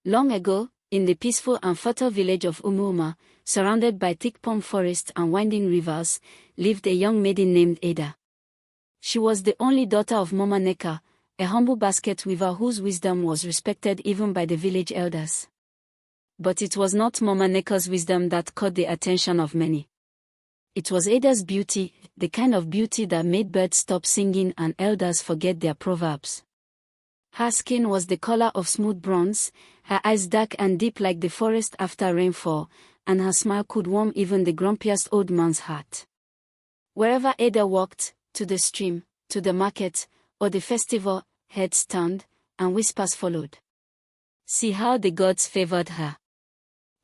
Long ago, in the peaceful and fertile village of Umuoma, surrounded by thick palm forests and winding rivers, lived a young maiden named Ada. She was the only daughter of Mama Neka, a humble basket weaver whose wisdom was respected even by the village elders. But it was not Mama Neka's wisdom that caught the attention of many. It was Ada's beauty, the kind of beauty that made birds stop singing and elders forget their proverbs. Her skin was the color of smooth bronze, her eyes dark and deep like the forest after rainfall, and her smile could warm even the grumpiest old man's heart. Wherever Ada walked, to the stream, to the market, or the festival, heads turned, and whispers followed. See how the gods favored her.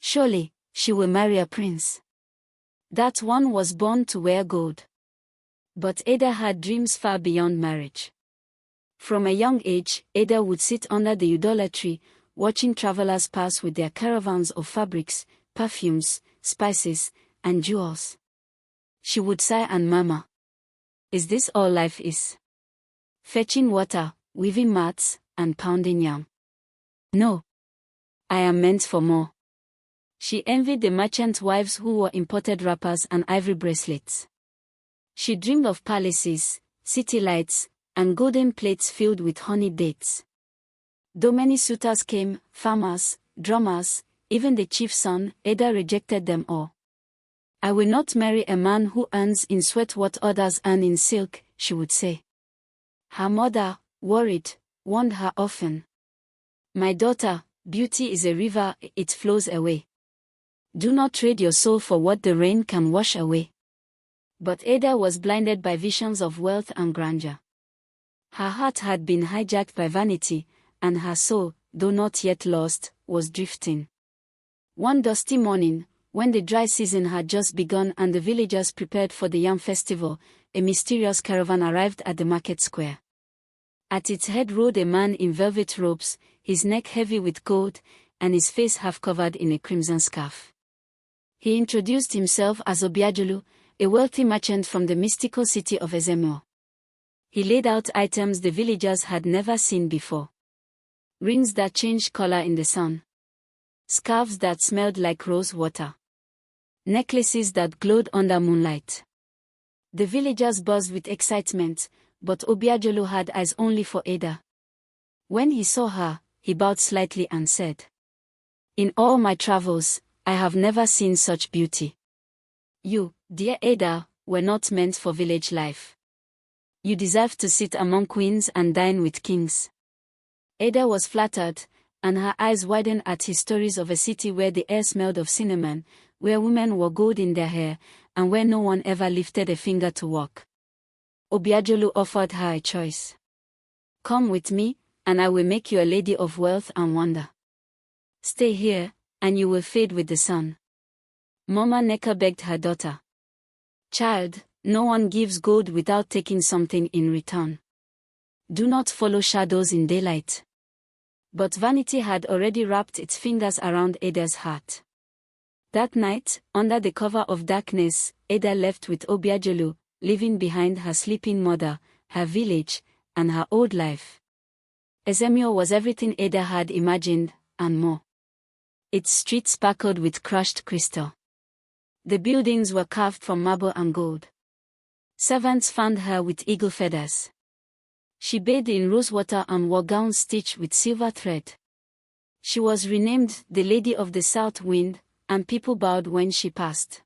Surely, she will marry a prince. That one was born to wear gold. But Ada had dreams far beyond marriage. From a young age, Ada would sit under the udala tree, watching travelers pass with their caravans of fabrics, perfumes, spices, and jewels. She would sigh and murmur, "Is this all life is? Fetching water, weaving mats, and pounding yam? No. I am meant for more." She envied the merchant wives who wore imported wrappers and ivory bracelets. She dreamed of palaces, city lights, and golden plates filled with honey dates. Though many suitors came, farmers, drummers, even the chief's son, Ada rejected them all. "I will not marry a man who earns in sweat what others earn in silk," she would say. Her mother, worried, warned her often. "My daughter, beauty is a river, it flows away. Do not trade your soul for what the rain can wash away." But Ada was blinded by visions of wealth and grandeur. Her heart had been hijacked by vanity, and her soul, though not yet lost, was drifting. One dusty morning, when the dry season had just begun and the villagers prepared for the yam festival, a mysterious caravan arrived at the market square. At its head rode a man in velvet robes, his neck heavy with gold, and his face half covered in a crimson scarf. He introduced himself as Obiajulu, a wealthy merchant from the mystical city of Ezemo. He laid out items the villagers had never seen before. Rings that changed color in the sun. Scarves that smelled like rose water. Necklaces that glowed under moonlight. The villagers buzzed with excitement, but Obiajulu had eyes only for Ada. When he saw her, he bowed slightly and said, "In all my travels, I have never seen such beauty. You, dear Ada, were not meant for village life. You deserve to sit among queens and dine with kings." Ada was flattered, and her eyes widened at his stories of a city where the air smelled of cinnamon, where women wore gold in their hair, and where no one ever lifted a finger to walk. Obiajulu offered her a choice. "Come with me, and I will make you a lady of wealth and wonder. Stay here, and you will fade with the sun." Mama Neka begged her daughter. "Child, no one gives gold without taking something in return. Do not follow shadows in daylight." But vanity had already wrapped its fingers around Ada's heart. That night, under the cover of darkness, Ada left with Obiajulu, leaving behind her sleeping mother, her village, and her old life. Ezemio was everything Ada had imagined, and more. Its streets sparkled with crushed crystal. The buildings were carved from marble and gold. Servants fanned her with eagle feathers. She bathed in rosewater and wore gowns stitched with silver thread. She was renamed the Lady of the South Wind, and people bowed when she passed.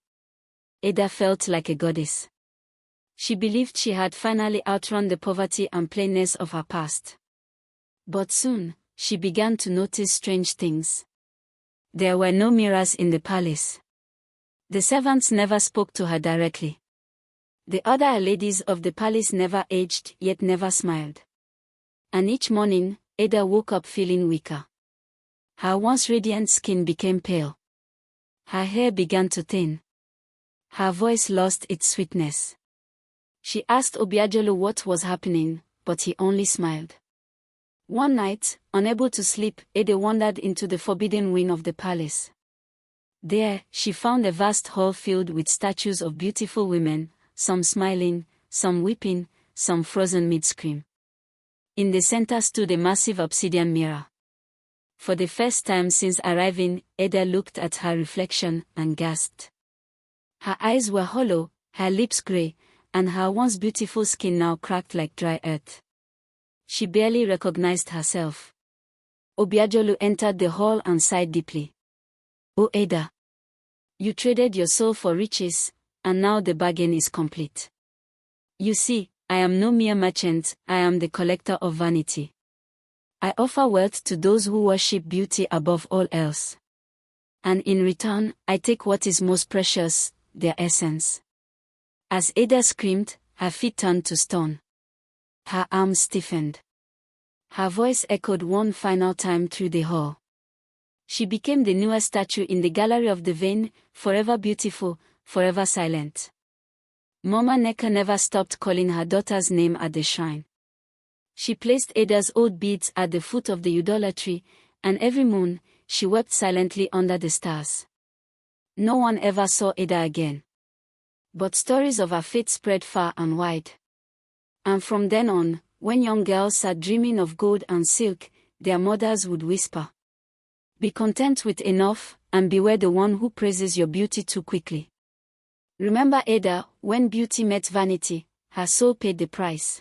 Ada felt like a goddess. She believed she had finally outrun the poverty and plainness of her past. But soon, she began to notice strange things. There were no mirrors in the palace. The servants never spoke to her directly. The other ladies of the palace never aged, yet never smiled. And each morning, Ada woke up feeling weaker. Her once radiant skin became pale. Her hair began to thin. Her voice lost its sweetness. She asked Obiajulu what was happening, but he only smiled. One night, unable to sleep, Ada wandered into the forbidden wing of the palace. There, she found a vast hall filled with statues of beautiful women, some smiling, some weeping, some frozen mid-scream. In the center stood a massive obsidian mirror. For the first time since arriving, Ada looked at her reflection and gasped. Her eyes were hollow, her lips grey, and her once beautiful skin now cracked like dry earth. She barely recognized herself. Obiajulu entered the hall and sighed deeply. "Oh Ada. You traded your soul for riches, and now the bargain is complete. You see, I am no mere merchant, I am the collector of vanity. I offer wealth to those who worship beauty above all else. And in return, I take what is most precious, their essence." As Ada screamed, her feet turned to stone. Her arms stiffened. Her voice echoed one final time through the hall. She became the newest statue in the gallery of the vein, forever beautiful, forever silent. Mama Neka never stopped calling her daughter's name at the shrine. She placed Ada's old beads at the foot of the idolatry, and every moon, she wept silently under the stars. No one ever saw Ada again. But stories of her fate spread far and wide. And from then on, when young girls sat dreaming of gold and silk, their mothers would whisper, "Be content with enough, and beware the one who praises your beauty too quickly." Remember Ada, when beauty met vanity, her soul paid the price.